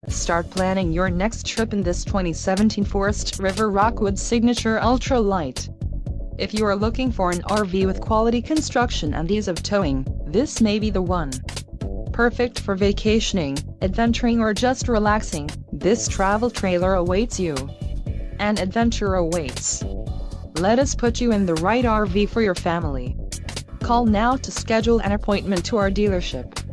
Start planning your next trip in this 2017 Forest River ROCKWOOD Signature Ultra Light. If you are looking for an RV with quality construction and ease of towing, this may be the one. Perfect for vacationing, adventuring or just relaxing, this travel trailer awaits you. An adventure awaits. Let us put you in the right RV for your family. Call now to schedule an appointment to our dealership.